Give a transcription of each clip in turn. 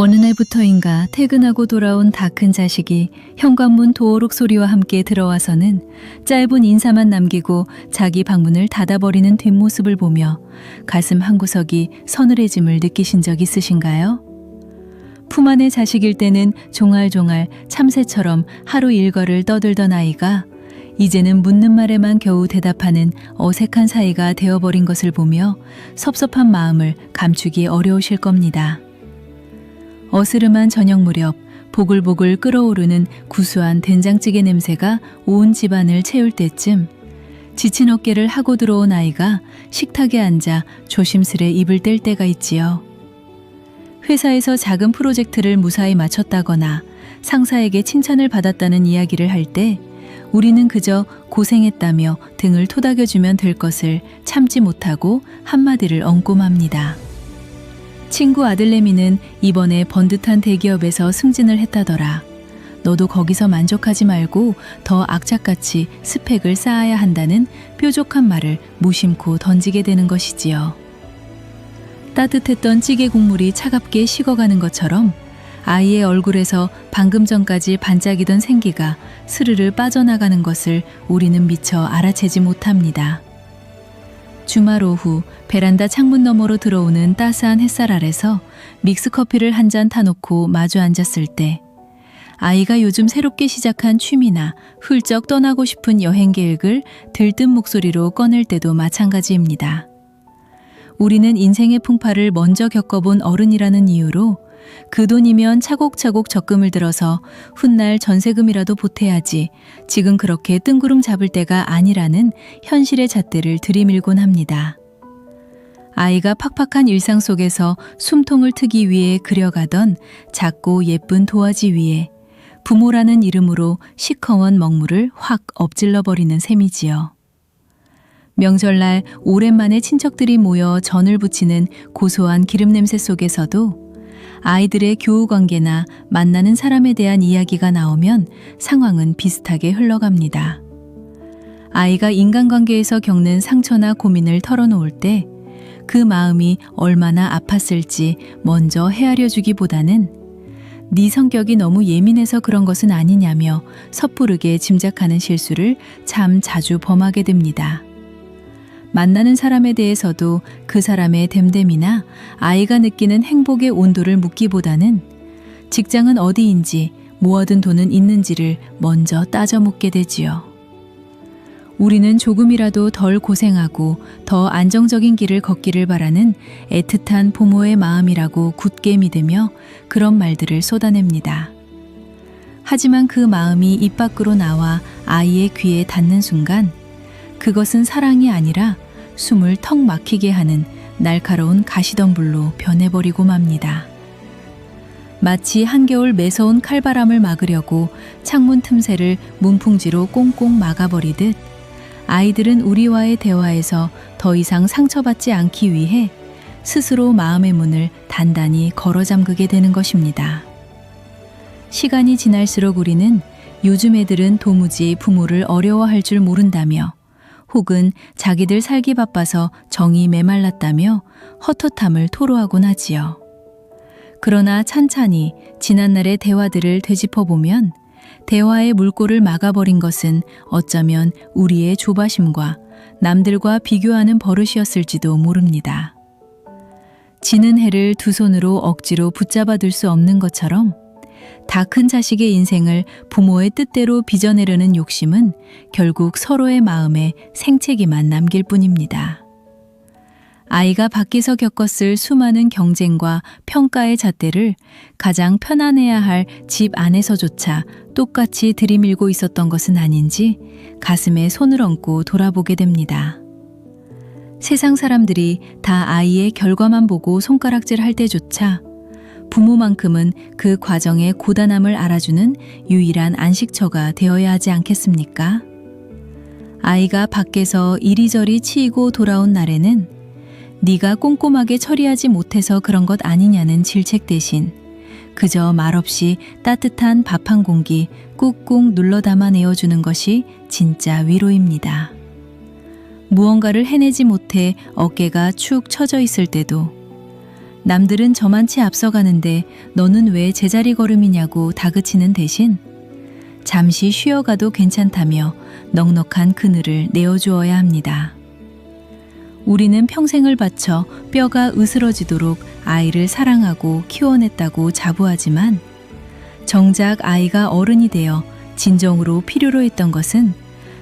어느 날부터인가 퇴근하고 돌아온 다 큰 자식이 현관문 도어록 소리와 함께 들어와서는 짧은 인사만 남기고 자기 방문을 닫아버리는 뒷모습을 보며 가슴 한구석이 서늘해짐을 느끼신 적 있으신가요? 품 안의 자식일 때는 종알종알 참새처럼 하루 일과를 떠들던 아이가 이제는 묻는 말에만 겨우 대답하는 어색한 사이가 되어버린 것을 보며 섭섭한 마음을 감추기 어려우실 겁니다. 어스름한 저녁 무렵 보글보글 끓어오르는 구수한 된장찌개 냄새가 온 집안을 채울 때쯤 지친 어깨를 하고 들어온 아이가 식탁에 앉아 조심스레 입을 뗄 때가 있지요. 회사에서 작은 프로젝트를 무사히 마쳤다거나 상사에게 칭찬을 받았다는 이야기를 할 때 우리는 그저 고생했다며 등을 토닥여주면 될 것을 참지 못하고 한마디를 얹고 맙니다. 친구 아들내미는 이번에 번듯한 대기업에서 승진을 했다더라. 너도 거기서 만족하지 말고 더 악착같이 스펙을 쌓아야 한다는 뾰족한 말을 무심코 던지게 되는 것이지요. 따뜻했던 찌개 국물이 차갑게 식어가는 것처럼 아이의 얼굴에서 방금 전까지 반짝이던 생기가 스르르 빠져나가는 것을 우리는 미처 알아채지 못합니다. 주말 오후 베란다 창문 너머로 들어오는 따스한 햇살 아래서 믹스커피를 한 잔 타놓고 마주 앉았을 때 아이가 요즘 새롭게 시작한 취미나 훌쩍 떠나고 싶은 여행 계획을 들뜬 목소리로 꺼낼 때도 마찬가지입니다. 우리는 인생의 풍파를 먼저 겪어본 어른이라는 이유로 그 돈이면 차곡차곡 적금을 들어서 훗날 전세금이라도 보태야지 지금 그렇게 뜬구름 잡을 때가 아니라는 현실의 잣대를 들이밀곤 합니다. 아이가 팍팍한 일상 속에서 숨통을 트기 위해 그려가던 작고 예쁜 도화지 위에 부모라는 이름으로 시커먼 먹물을 확 엎질러버리는 셈이지요. 명절날 오랜만에 친척들이 모여 전을 부치는 고소한 기름냄새 속에서도 아이들의 교우관계나 만나는 사람에 대한 이야기가 나오면 상황은 비슷하게 흘러갑니다. 아이가 인간관계에서 겪는 상처나 고민을 털어놓을 때 그 마음이 얼마나 아팠을지 먼저 헤아려주기보다는 네 성격이 너무 예민해서 그런 것은 아니냐며 섣부르게 짐작하는 실수를 참 자주 범하게 됩니다. 만나는 사람에 대해서도 그 사람의 됨됨이나 아이가 느끼는 행복의 온도를 묻기보다는 직장은 어디인지 모아둔 돈은 있는지를 먼저 따져 묻게 되지요. 우리는 조금이라도 덜 고생하고 더 안정적인 길을 걷기를 바라는 애틋한 부모의 마음이라고 굳게 믿으며 그런 말들을 쏟아냅니다. 하지만 그 마음이 입 밖으로 나와 아이의 귀에 닿는 순간 그것은 사랑이 아니라 숨을 턱 막히게 하는 날카로운 가시덤불로 변해버리고 맙니다. 마치 한겨울 매서운 칼바람을 막으려고 창문 틈새를 문풍지로 꽁꽁 막아버리듯 아이들은 우리와의 대화에서 더 이상 상처받지 않기 위해 스스로 마음의 문을 단단히 걸어 잠그게 되는 것입니다. 시간이 지날수록 우리는 요즘 애들은 도무지 부모를 어려워할 줄 모른다며 혹은 자기들 살기 바빠서 정이 메말랐다며 헛헛함을 토로하곤 하지요. 그러나 찬찬히 지난날의 대화들을 되짚어보면 대화의 물꼬를 막아버린 것은 어쩌면 우리의 조바심과 남들과 비교하는 버릇이었을지도 모릅니다. 지는 해를 두 손으로 억지로 붙잡아둘 수 없는 것처럼 다 큰 자식의 인생을 부모의 뜻대로 빚어내려는 욕심은 결국 서로의 마음에 생채기만 남길 뿐입니다. 아이가 밖에서 겪었을 수많은 경쟁과 평가의 잣대를 가장 편안해야 할 집 안에서조차 똑같이 들이밀고 있었던 것은 아닌지 가슴에 손을 얹고 돌아보게 됩니다. 세상 사람들이 다 아이의 결과만 보고 손가락질 할 때조차 부모만큼은 그 과정의 고단함을 알아주는 유일한 안식처가 되어야 하지 않겠습니까? 아이가 밖에서 이리저리 치이고 돌아온 날에는 네가 꼼꼼하게 처리하지 못해서 그런 것 아니냐는 질책 대신 그저 말없이 따뜻한 밥 한 공기 꾹꾹 눌러 담아 내어주는 것이 진짜 위로입니다. 무언가를 해내지 못해 어깨가 축 처져 있을 때도 남들은 저만치 앞서가는데 너는 왜 제자리 걸음이냐고 다그치는 대신 잠시 쉬어가도 괜찮다며 넉넉한 그늘을 내어주어야 합니다. 우리는 평생을 바쳐 뼈가 으스러지도록 아이를 사랑하고 키워냈다고 자부하지만 정작 아이가 어른이 되어 진정으로 필요로 했던 것은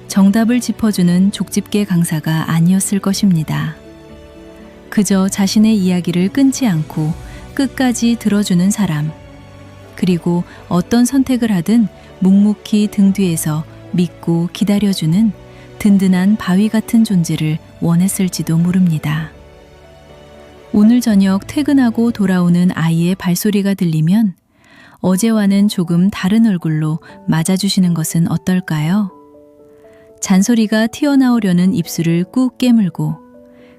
정답을 짚어주는 족집게 강사가 아니었을 것입니다. 그저 자신의 이야기를 끊지 않고 끝까지 들어주는 사람, 그리고 어떤 선택을 하든 묵묵히 등 뒤에서 믿고 기다려주는 든든한 바위 같은 존재를 원했을지도 모릅니다. 오늘 저녁 퇴근하고 돌아오는 아이의 발소리가 들리면 어제와는 조금 다른 얼굴로 맞아주시는 것은 어떨까요? 잔소리가 튀어나오려는 입술을 꾹 깨물고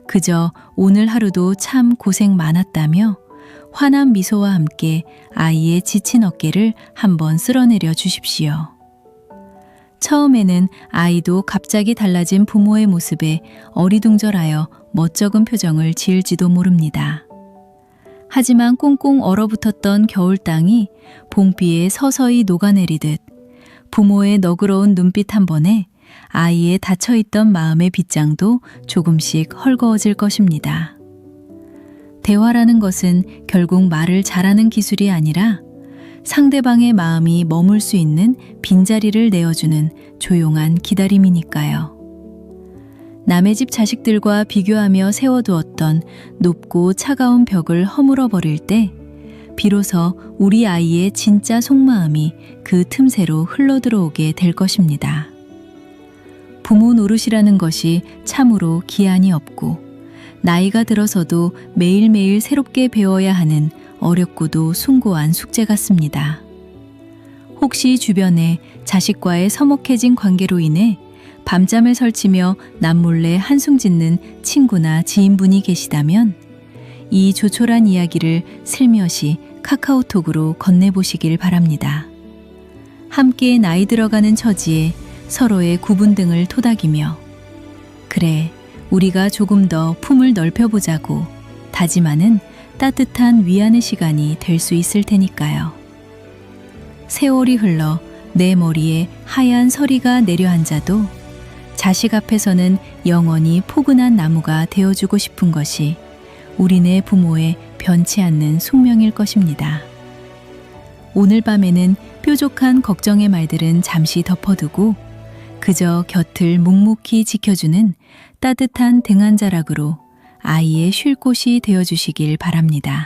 그저 오늘 하루도 참 고생 많았다며 환한 미소와 함께 아이의 지친 어깨를 한번 쓸어내려 주십시오. 처음에는 아이도 갑자기 달라진 부모의 모습에 어리둥절하여 멋쩍은 표정을 지을지도 모릅니다. 하지만 꽁꽁 얼어붙었던 겨울 땅이 봄비에 서서히 녹아내리듯 부모의 너그러운 눈빛 한 번에 아이의 닫혀있던 마음의 빗장도 조금씩 헐거워질 것입니다. 대화라는 것은 결국 말을 잘하는 기술이 아니라 상대방의 마음이 머물 수 있는 빈자리를 내어주는 조용한 기다림이니까요. 남의 집 자식들과 비교하며 세워두었던 높고 차가운 벽을 허물어 버릴 때 비로소 우리 아이의 진짜 속마음이 그 틈새로 흘러들어오게 될 것입니다. 부모 노릇이라는 것이 참으로 기한이 없고 나이가 들어서도 매일매일 새롭게 배워야 하는 어렵고도 숭고한 숙제 같습니다. 혹시 주변에 자식과의 서먹해진 관계로 인해 밤잠을 설치며 남몰래 한숨 짓는 친구나 지인분이 계시다면 이 조촐한 이야기를 슬며시 카카오톡으로 건네보시길 바랍니다. 함께 나이 들어가는 처지에 서로의 구분등을 토닥이며 그래, 우리가 조금 더 품을 넓혀보자고 다짐하는 따뜻한 위안의 시간이 될 수 있을 테니까요. 세월이 흘러 내 머리에 하얀 서리가 내려앉아도 자식 앞에서는 영원히 포근한 나무가 되어주고 싶은 것이 우리네 부모의 변치 않는 숙명일 것입니다. 오늘 밤에는 뾰족한 걱정의 말들은 잠시 덮어두고 그저 곁을 묵묵히 지켜주는 따뜻한 등 한 자락으로 아이의 쉴 곳이 되어주시길 바랍니다.